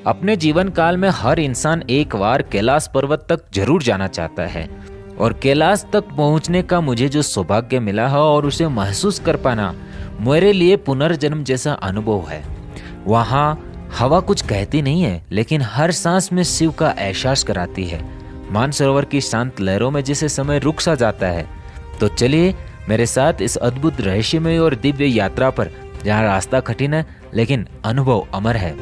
अपने जीवन काल में हर इंसान एक बार कैलाश पर्वत तक जरूर जाना चाहता है। और कैलाश तक पहुंचने का मुझे जो सौभाग्य मिला है और उसे महसूस कर पाना मेरे लिए पुनर्जन्म जैसा अनुभव है। वहाँ हवा कुछ कहती नहीं है, लेकिन हर सांस में शिव का एहसास कराती है। मानसरोवर की शांत लहरों में जैसे समय रुक सा जाता है। तो चलिए मेरे साथ इस अद्भुत रहस्यमय और दिव्य यात्रा पर, जहाँ रास्ता कठिन है लेकिन अनुभव अमर है।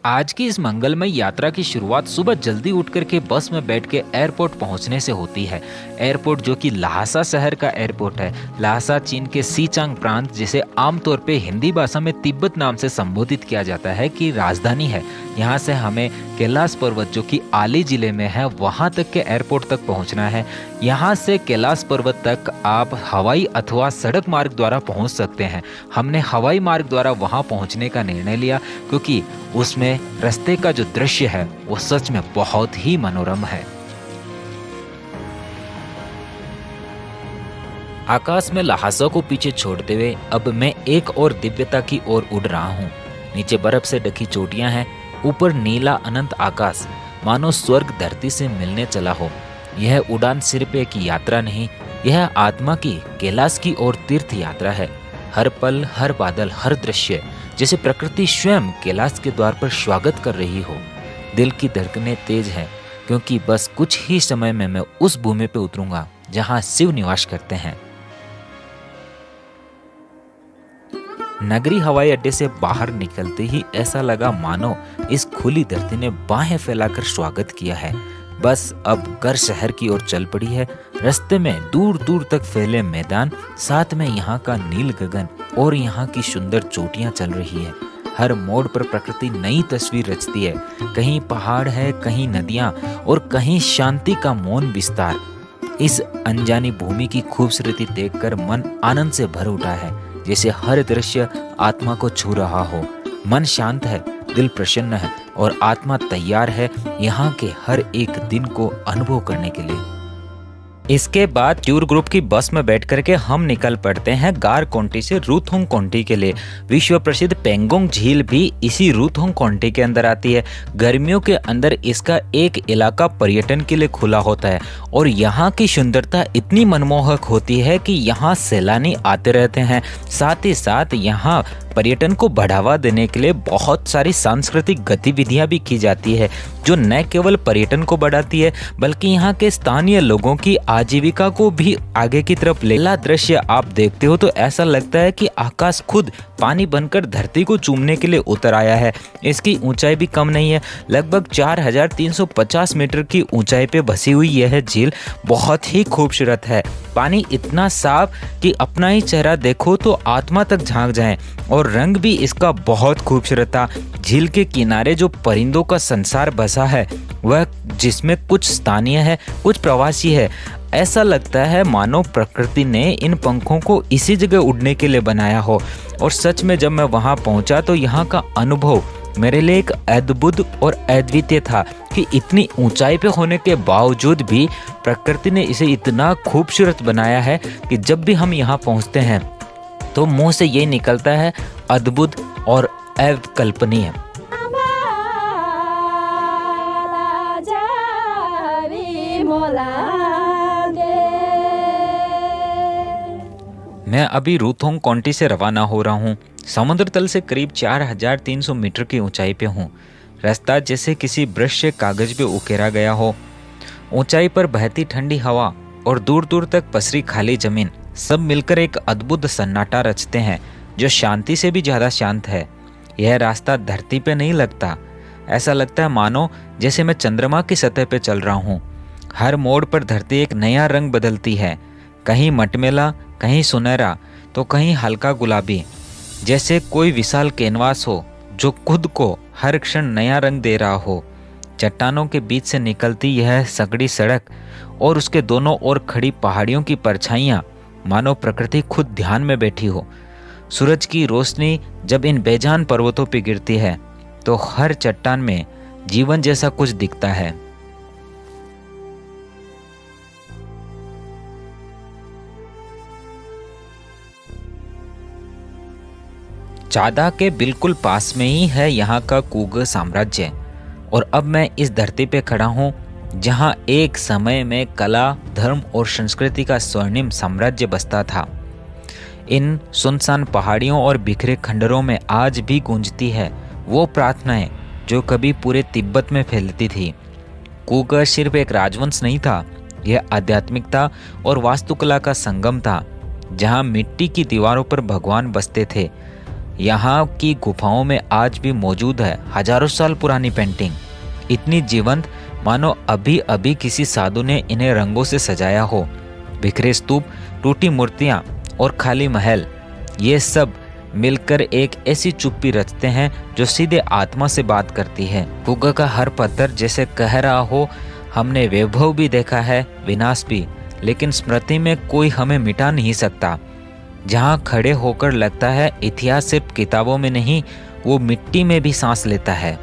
आज की इस मंगलमय यात्रा की शुरुआत सुबह जल्दी उठ करके बस में बैठ के एयरपोर्ट पहुंचने से होती है। एयरपोर्ट जो कि ल्हासा शहर का एयरपोर्ट है। ल्हासा चीन के सीचांग प्रांत, जिसे आमतौर पे हिंदी भाषा में तिब्बत नाम से संबोधित किया जाता है, की राजधानी है। यहाँ से हमें कैलाश पर्वत जो कि आली जिले में है वहाँ तक के एयरपोर्ट तक पहुँचना है। यहाँ से कैलाश पर्वत तक आप हवाई अथवा सड़क मार्ग द्वारा पहुँच सकते हैं। हमने हवाई मार्ग द्वारा वहाँ पहुँचने का निर्णय लिया क्योंकि उसमें रास्ते का जो दृश्य है वो सच में बहुत ही मनोरम है। आकाश में ल्हासा को पीछे छोड़ते हुए अब मैं एक और दिव्यता की ओर उड़ रहा हूँ। नीचे बर्फ से ढकी चोटियां हैं, ऊपर नीला अनंत आकाश, मानो स्वर्ग धरती से मिलने चला हो। यह उड़ान सिर्फ एक यात्रा नहीं, यह आत्मा की कैलाश की ओर तीर्थ यात्रा है। हर पल, हर बादल, हर दृश्य जैसे प्रकृति स्वयं कैलाश के द्वार पर स्वागत कर रही हो। दिल की धड़कनें तेज हैं क्योंकि बस कुछ ही समय में मैं उस भूमि पे उतरूंगा जहां शिव निवास करते हैं। नगरी हवाई अड्डे से बाहर निकलते ही ऐसा लगा मानो इस खुली धरती ने बाहें फैलाकर स्वागत किया है। बस अब घर शहर की ओर चल पड़ी है। रास्ते में दूर दूर तक फैले मैदान, साथ में यहाँ का नील गगन और यहाँ की सुंदर चोटियाँ चल रही है। हर मोड़ पर प्रकृति नई तस्वीर रचती है। कहीं पहाड़ है, कहीं नदियाँ और कहीं शांति का मौन विस्तार। इस अनजानी भूमि की खूबसूरती देखकर मन आनंद से भर उठा है, जैसे हर दृश्य आत्मा को छू रहा हो। मन शांत है, दिल प्रसन्न है और आत्मा तैयार है यहाँ के हर एक दिन को अनुभव करने के लिए। इसके बाद टूर ग्रुप की बस में बैठ करके हम निकल पड़ते हैं गार काउंटी से रूथोंग काउंटी के लिए। विश्व प्रसिद्ध पेंगोंग झील भी इसी रूथोंग काउंटी के अंदर आती है। गर्मियों के अंदर इसका एक इलाका पर्यटन के लिए खुला होता है और यहाँ की सुंदरता इतनी मनमोहक होती है कि यहाँ सैलानी आते रहते हैं। साथ ही साथ यहाँ पर्यटन को बढ़ावा देने के लिए बहुत सारी सांस्कृतिक गतिविधियां भी की जाती है, जो न केवल पर्यटन को बढ़ाती है बल्कि यहाँ के स्थानीय लोगों की आजीविका को भी आगे की तरफ लेला दृश्य आप देखते हो तो ऐसा लगता है कि आकाश खुद पानी बनकर धरती को चूमने के लिए उतर आया है। इसकी ऊंचाई भी कम नहीं है, लगभग 4350 मीटर की ऊंचाई पे बसी हुई यह झील बहुत ही खूबसूरत है। पानी इतना साफ कि अपना ही चेहरा देखो तो आत्मा तक झांक जाए और रंग भी इसका बहुत खूबसूरत था। झील के किनारे जो परिंदों का संसार बसा है वह, जिसमें कुछ स्थानीय है कुछ प्रवासी है। ऐसा लगता है मानो प्रकृति ने इन पंखों को इसी जगह उड़ने के लिए बनाया हो। और सच में जब मैं वहां पहुंचा तो यहाँ का अनुभव मेरे लिए एक अद्भुत और अद्वितीय था कि इतनी ऊंचाई पे होने के बावजूद भी प्रकृति ने इसे इतना खूबसूरत बनाया है कि जब भी हम यहाँ पहुँचते हैं तो मुंह से ये निकलता है अद्भुत और अकल्पनीय। मैं अभी रूथोंग काउंटी से रवाना हो रहा हूँ। समुद्र तल से करीब 4300 मीटर की ऊंचाई पे हूँ। रास्ता जैसे किसी ब्रश से कागज पे उकेरा गया हो। ऊंचाई पर बहती ठंडी हवा और दूर दूर तक पसरी खाली जमीन सब मिलकर एक अद्भुत सन्नाटा रचते हैं जो शांति से भी ज़्यादा शांत है। यह रास्ता धरती पे नहीं लगता, ऐसा लगता है मानो जैसे मैं चंद्रमा की सतह पे चल रहा हूँ। हर मोड़ पर धरती एक नया रंग बदलती है, कहीं मटमैला, कहीं सुनहरा तो कहीं हल्का गुलाबी, जैसे कोई विशाल कैनवास हो जो खुद को हर क्षण नया रंग दे रहा हो। चट्टानों के बीच से निकलती यह संकड़ी सड़क और उसके दोनों ओर खड़ी पहाड़ियों की परछाइयाँ मानो प्रकृति खुद ध्यान में बैठी हो। सूरज की रोशनी जब इन बेजान पर्वतों पर गिरती है तो हर चट्टान में जीवन जैसा कुछ दिखता है। चादा के बिल्कुल पास में ही है यहाँ का कुग साम्राज्य। और अब मैं इस धरती पे खड़ा हूँ जहाँ एक समय में कला, धर्म और संस्कृति का स्वर्णिम साम्राज्य बसता था। इन सुनसान पहाड़ियों और बिखरे खंडरों में आज भी गूंजती है वो प्रार्थनाएं जो कभी पूरे तिब्बत में फैलती थी। कुग सिर्फ एक राजवंश नहीं था, यह आध्यात्मिकता और वास्तुकला का संगम था, जहाँ मिट्टी की दीवारों पर भगवान बसते थे। यहाँ की गुफाओं में आज भी मौजूद है हजारों साल पुरानी पेंटिंग, इतनी जीवंत मानो अभी अभी किसी साधु ने इन्हें रंगों से सजाया हो। बिखरे स्तूप, टूटी मूर्तियाँ और खाली महल, ये सब मिलकर एक ऐसी चुप्पी रचते हैं जो सीधे आत्मा से बात करती है। कुग का हर पत्थर जैसे कह रहा हो, हमने वैभव भी देखा है, विनाश भी, लेकिन स्मृति में कोई हमें मिटा नहीं सकता। जहाँ खड़े होकर लगता है इतिहास सिर्फ किताबों में नहीं, वो मिट्टी में भी सांस लेता है।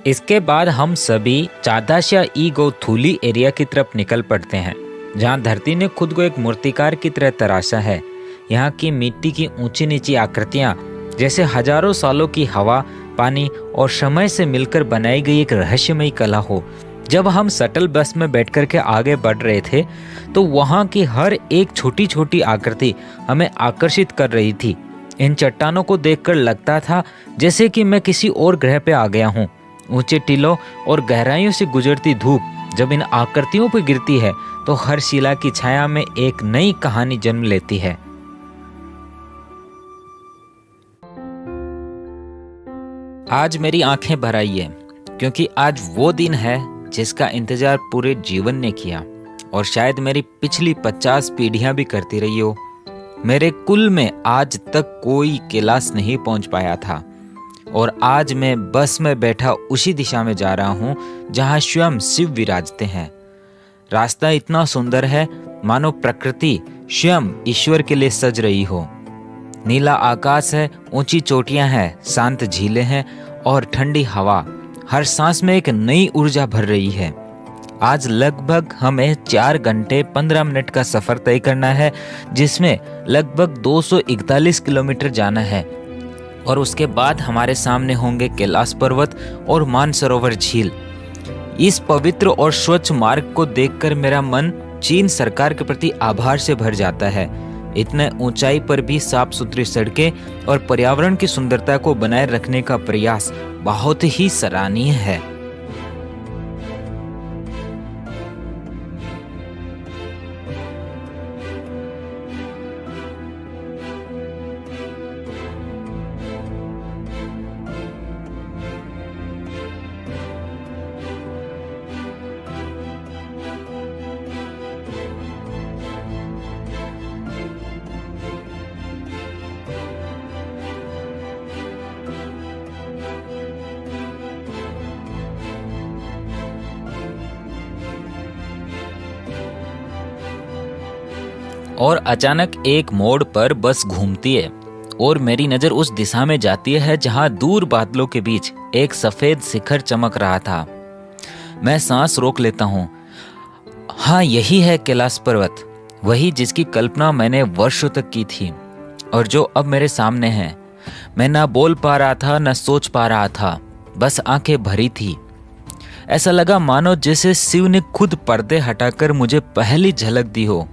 इसके बाद हम सभी चादाशिया ई गौथुली एरिया की तरफ निकल पड़ते हैं, जहाँ धरती ने खुद को एक मूर्तिकार की तरह तराशा है। यहाँ की मिट्टी की ऊंची नीची आकृतियाँ जैसे हजारों सालों की हवा, पानी और समय से मिलकर बनाई गई एक रहस्यमयी कला हो। जब हम शटल बस में बैठकर के आगे बढ़ रहे थे तो वहाँ की हर एक छोटी छोटी आकृति हमें आकर्षित कर रही थी। इन चट्टानों को देखकर लगता था जैसे कि मैं किसी और ग्रह पे आ गया हूँ। ऊंचे टीलों और गहराइयों से गुजरती धूप जब इन आकृतियों पर गिरती है तो हर शिला की छाया में एक नई कहानी जन्म लेती है। आज मेरी आंखें भर आई है क्योंकि आज वो दिन है जिसका इंतजार पूरे जीवन ने किया और शायद मेरी पिछली 50 पीढ़ियां भी करती रही हो। मेरे कुल में आज तक कोई कैलाश नहीं पहुंच पाया था और आज मैं बस में बैठा उसी दिशा में जा रहा हूं जहां स्वयं शिव विराजते हैं। रास्ता इतना सुंदर है मानो प्रकृति स्वयं ईश्वर के लिए सज रही हो। नीला आकाश है, ऊंची चोटियां हैं, शांत झीलें हैं और ठंडी हवा हर सांस में एक नई ऊर्जा भर रही है। आज लगभग हमें 4 घंटे 15 मिनट का सफर तय करना है, जिसमें लगभग 241 किलोमीटर जाना है और उसके बाद हमारे सामने होंगे कैलाश पर्वत और मानसरोवर झील। इस पवित्र और स्वच्छ मार्ग को देखकर मेरा मन चीन सरकार के प्रति आभार से भर जाता है। इतने ऊंचाई पर भी साफ सुथरी सड़कें और पर्यावरण की सुंदरता को बनाए रखने का प्रयास बहुत ही सराहनीय है। और अचानक एक मोड़ पर बस घूमती है और मेरी नजर उस दिशा में जाती है जहां दूर बादलों के बीच एक सफेद शिखर चमक रहा था। मैं सांस रोक लेता हूँ। हाँ, यही है कैलाश पर्वत, वही जिसकी कल्पना मैंने वर्षों तक की थी और जो अब मेरे सामने है। मैं ना बोल पा रहा था, ना सोच पा रहा था, बस आंखें भरी थी। ऐसा लगा मानो जैसे शिव ने खुद पर्दे हटाकर मुझे पहली झलक दी हो,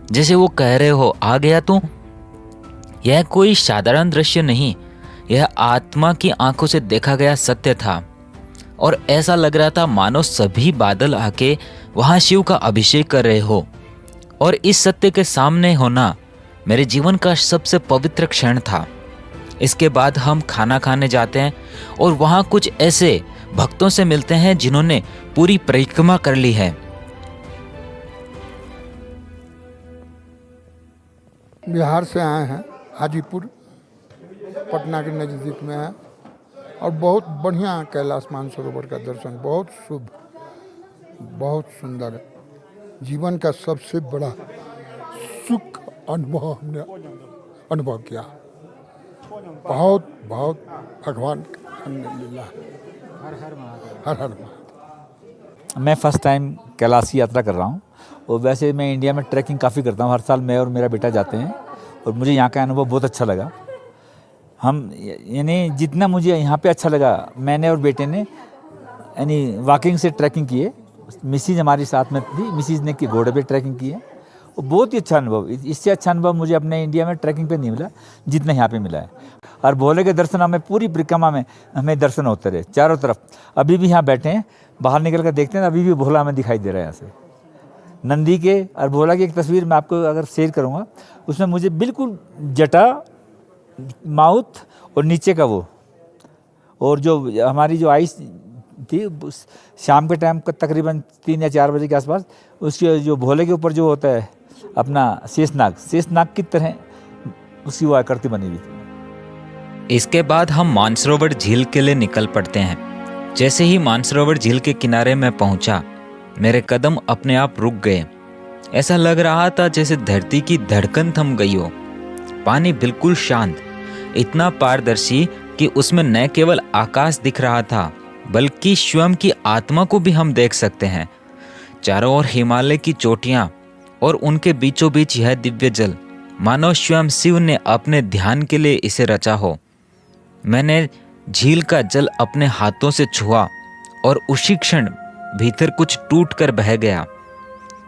जैसे वो कह रहे हो, आ गया तू। यह कोई साधारण दृश्य नहीं, यह आत्मा की आंखों से देखा गया सत्य था और ऐसा लग रहा था मानो सभी बादल आके वहां शिव का अभिषेक कर रहे हो। और इस सत्य के सामने होना मेरे जीवन का सबसे पवित्र क्षण था। इसके बाद हम खाना खाने जाते हैं और वहां कुछ ऐसे भक्तों से मिलते हैं जिन्होंने पूरी परिक्रमा कर ली है। बिहार से आए हैं, हाजीपुर पटना के नज़दीक में है और बहुत बढ़िया कैलाश मानसरोवर का दर्शन, बहुत शुभ, बहुत सुंदर, जीवन का सबसे बड़ा सुख अनुभव हमने अनुभव किया। बहुत बहुत भगवान लीला। हर हर महादेव। मैं फर्स्ट टाइम कैलाश की यात्रा कर रहा हूँ और वैसे मैं इंडिया में ट्रैकिंग काफ़ी करता हूँ, हर साल मैं और मेरा बेटा जाते हैं और मुझे यहाँ का अनुभव बहुत अच्छा लगा। हम यानी जितना मुझे यहाँ पे अच्छा लगा, मैंने और बेटे ने यानी वॉकिंग से ट्रैकिंग किए। मिसिज हमारी साथ में थी, मिसिज ने घोड़े पे ट्रैकिंग की है, और बहुत ही अच्छा अनुभव, इससे अच्छा अनुभव मुझे अपने इंडिया में ट्रैकिंग पे नहीं मिला जितना यहाँ पे मिला है। और भोले के दर्शन हमें पूरी परिक्रमा में हमें दर्शन होते रहे चारों तरफ। अभी भी यहाँ बैठे हैं, बाहर निकल कर देखते हैं, अभी भी भोला हमें दिखाई दे रहा है यहाँ से। नंदी के और भोला की एक तस्वीर मैं आपको अगर शेयर करूँगा, उसमें मुझे बिल्कुल जटा, माउथ और नीचे का वो, और जो हमारी जो आइस थी शाम के टाइम का तकरीबन 3 या 4 बजे के आसपास, उसके जो भोले के ऊपर जो होता है अपना शेषनाग की तरह उसकी वो आकृति बनी हुई थी। इसके बाद हम मानसरोवर झील के लिए निकल पड़ते हैं। जैसे ही मानसरोवर झील के किनारे में पहुंचा, मेरे कदम अपने आप रुक गए। ऐसा लग रहा था जैसे धरती की धड़कन थम गई हो। पानी बिल्कुल शांत, इतना पारदर्शी कि उसमें न केवल आकाश दिख रहा था बल्कि स्वयं की आत्मा को भी हम देख सकते हैं। चारों ओर हिमालय की चोटियां और उनके बीचों बीच यह दिव्य जल, मानो स्वयं शिव ने अपने ध्यान के लिए इसे रचा हो। मैंने झील का जल अपने हाथों से छुआ और उसी क्षण भीतर कुछ टूट कर बह गया,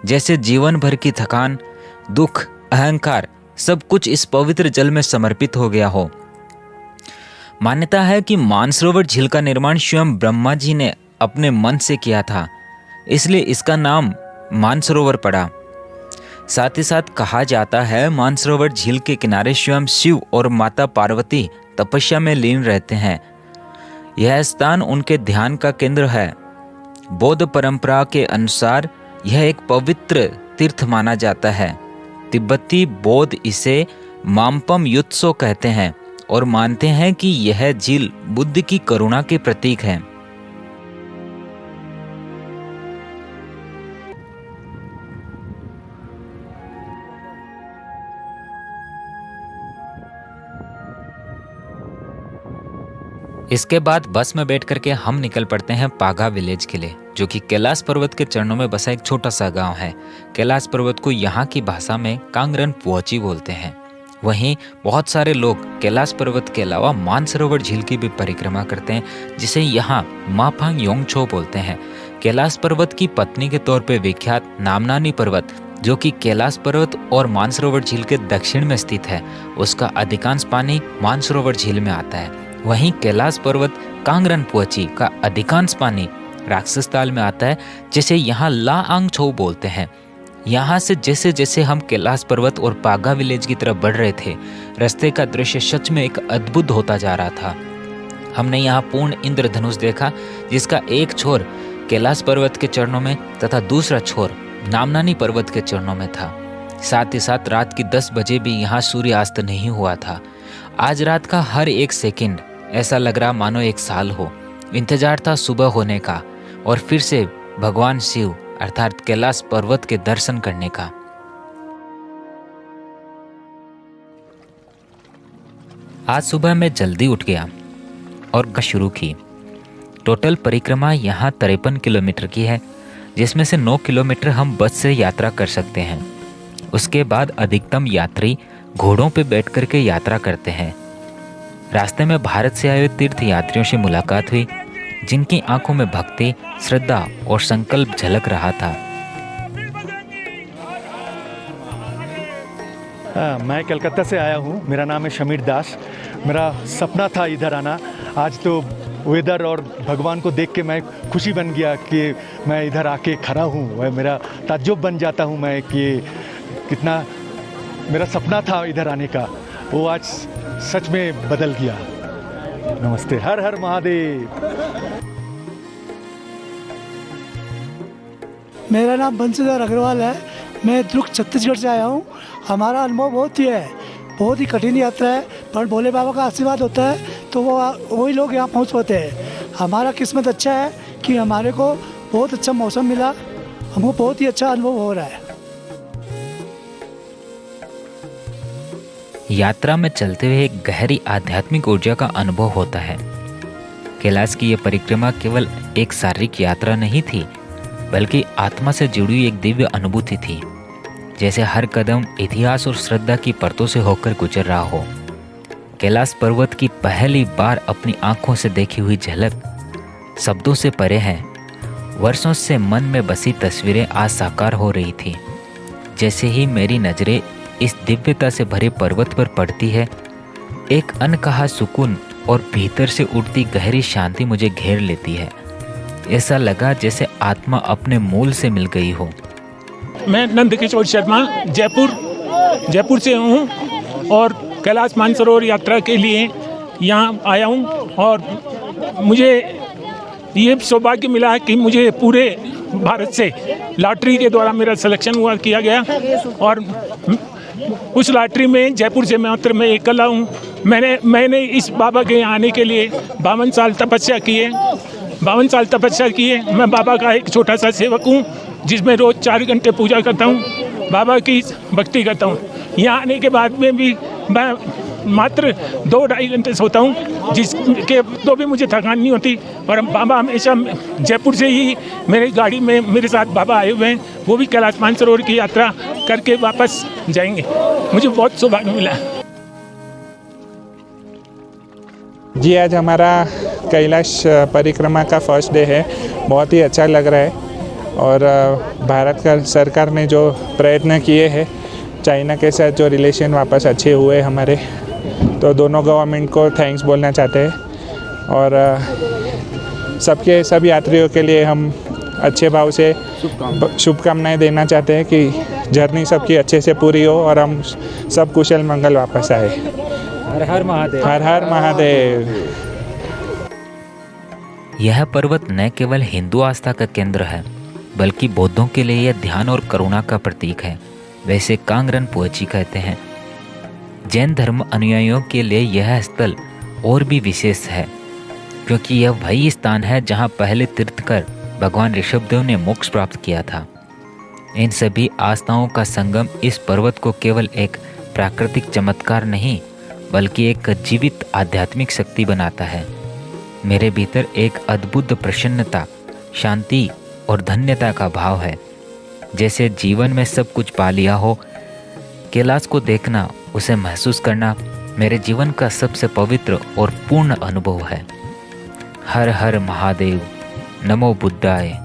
जैसे जीवन भर की थकान, दुख, अहंकार सब कुछ इस पवित्र जल में समर्पित हो गया हो। मान्यता है कि मानसरोवर झील का निर्माण स्वयं ब्रह्मा जी ने अपने मन से किया था, इसलिए इसका नाम मानसरोवर पड़ा। साथ ही साथ कहा जाता है मानसरोवर झील के किनारे स्वयं शिव और माता पार्वती तपस्या में लीन रहते हैं। यह स्थान उनके ध्यान का केंद्र है। बौद्ध परंपरा के अनुसार यह एक पवित्र तीर्थ माना जाता है। तिब्बती बौद्ध इसे मामपम युत्सो कहते हैं और मानते हैं कि यह झील बुद्ध की करुणा के प्रतीक है। इसके बाद बस में बैठ करके हम निकल पड़ते हैं पागा विलेज के लिए, जो कि कैलाश पर्वत के चरणों में बसा एक छोटा सा गांव है। कैलाश पर्वत को यहाँ की भाषा में कांगरन पुआची बोलते हैं। वहीं बहुत सारे लोग कैलाश पर्वत के अलावा मानसरोवर झील की भी परिक्रमा करते हैं, जिसे यहाँ माफांग योंगछो बोलते हैं। कैलाश पर्वत की पत्नी के तौर पर विख्यात नामनानी पर्वत, जो कि कैलाश पर्वत और मानसरोवर झील के दक्षिण में स्थित है, उसका अधिकांश पानी मानसरोवर झील में आता है। वहीं कैलाश पर्वत कांगरन पुआची का अधिकांश पानी राक्षस ताल में आता है, जिसे यहाँ ला आंग छो बोलते हैं। यहाँ से जैसे जैसे हम कैलाश पर्वत और पागा विलेज की तरफ बढ़ रहे थे, रास्ते का दृश्य सच में एक अद्भुत होता जा रहा था। हमने यहाँ पूर्ण इंद्रधनुष देखा, जिसका एक छोर कैलाश पर्वत के चरणों में तथा दूसरा छोर नामनानी पर्वत के चरणों में था। साथ ही साथ रात की 10 बजे भी यहाँ सूर्यास्त नहीं हुआ था। आज रात का हर एक सेकंड ऐसा लग रहा मानो एक साल हो। इंतजार था सुबह होने का और फिर से भगवान शिव अर्थात कैलाश पर्वत के दर्शन करने का। आज सुबह मैं जल्दी उठ गया और शुरू की। टोटल परिक्रमा यहाँ 53 किलोमीटर की है, जिसमें से 9 किलोमीटर हम बस से यात्रा कर सकते हैं। उसके बाद अधिकतम यात्री घोड़ों पे बैठ करके यात्रा करते हैं। रास्ते में भारत से आए हुए तीर्थ यात्रियों से मुलाकात हुई, जिनकी आंखों में भक्ति, श्रद्धा और संकल्प झलक रहा था। मैं कलकत्ता से आया हूँ। मेरा नाम है शमीर दास। मेरा सपना था इधर आना। आज तो वेदर और भगवान को देख के मैं खुशी बन गया कि मैं इधर आके खड़ा हूँ। वह मेरा ताज्जुब बन जाता हूँ मैं कि कितना मेरा सपना था इधर आने का, वो आज सच में बदल गया। नमस्ते। हर हर महादेव। मेरा नाम बंसीधर अग्रवाल है। मैं दुर्ग छत्तीसगढ़ से आया हूँ। हमारा अनुभव बहुत ही कठिन यात्रा है, पर भोले बाबा का आशीर्वाद होता है तो वही लोग यहाँ पहुँच पाते हैं। हमारा किस्मत अच्छा है कि हमारे को बहुत अच्छा मौसम मिला। हमको बहुत ही अच्छा अनुभव हो रहा है। यात्रा में चलते हुए एक गहरी आध्यात्मिक ऊर्जा का अनुभव होता है। कैलाश की यह परिक्रमा केवल एक शारीरिक यात्रा नहीं थी, बल्कि आत्मा से जुड़ी हुई एक दिव्य अनुभूति थी, जैसे हर कदम इतिहास और श्रद्धा की परतों से होकर गुजर रहा हो। कैलाश पर्वत की पहली बार अपनी आंखों से देखी हुई झलक शब्दों से परे है। वर्षों से मन में बसी तस्वीरें आज साकार हो रही थी। जैसे ही मेरी नजरें इस दिव्यता से भरे पर्वत पर पड़ती है, एक अनकहा सुकून और भीतर से उठती गहरी शांति मुझे घेर लेती है। ऐसा लगा जैसे आत्मा अपने मूल से मिल गई हो। मैं नंदकिशोर शर्मा जयपुर से हूँ और कैलाश मानसरोवर यात्रा के लिए यहाँ आया हूँ और मुझे ये सौभाग्य मिला कि मुझे पूरे भारत से लॉटरी के द्वारा मेरा सिलेक्शन किया गया और उस लॉटरी में जयपुर से मात्र मैं अकेला हूँ। मैंने इस बाबा के यहाँ आने के लिए 52 साल तपस्या किए। मैं बाबा का एक छोटा सा सेवक हूँ जिसमें रोज़ 4 घंटे पूजा करता हूँ, बाबा की भक्ति करता हूँ। यहाँ आने के बाद में भी मैं मात्र 2-2.5 घंटे सोता हूँ, जिसके तो भी मुझे थकान नहीं होती। और बाबा हमेशा जयपुर से ही मेरी गाड़ी में मेरे साथ बाबा आए हुए हैं, वो भी कैलाश मानसरोवर की यात्रा करके वापस जाएंगे। मुझे बहुत सौभाग्य मिला। जी, आज हमारा कैलाश परिक्रमा का फर्स्ट डे है। बहुत ही अच्छा लग रहा है और भारत का सरकार ने जो प्रयत्न किए हैं, चाइना के साथ जो रिलेशन वापस अच्छे हुए हमारे, तो दोनों गवर्नमेंट को थैंक्स बोलना चाहते हैं। और सब यात्रियों के लिए हम अच्छे भाव से शुभकामनाएं देना चाहते हैं कि जर्नी सबकी अच्छे से पूरी हो और हम सब कुशल मंगल वापस आए। हर हर महादेव। हर हर महादेव। यह पर्वत न केवल हिंदू आस्था का केंद्र है, बल्कि बौद्धों के लिए यह ध्यान और करुणा का प्रतीक है। वैसे कांगरन पोएची कहते हैं। जैन धर्म अनुयायियों के लिए यह स्थल और भी विशेष है, क्योंकि यह वही स्थान है जहां पहले तीर्थकर भगवान ऋषभदेव ने मोक्ष प्राप्त किया था। इन सभी आस्थाओं का संगम इस पर्वत को केवल एक प्राकृतिक चमत्कार नहीं, बल्कि एक जीवित आध्यात्मिक शक्ति बनाता है। मेरे भीतर एक अद्भुत प्रसन्नता, शांति और धन्यता का भाव है, जैसे जीवन में सब कुछ पा लिया हो। कैलाश को देखना, उसे महसूस करना मेरे जीवन का सबसे पवित्र और पूर्ण अनुभव है। हर हर महादेव। नमो बुद्धाय।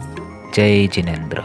जय जिनेंद्र।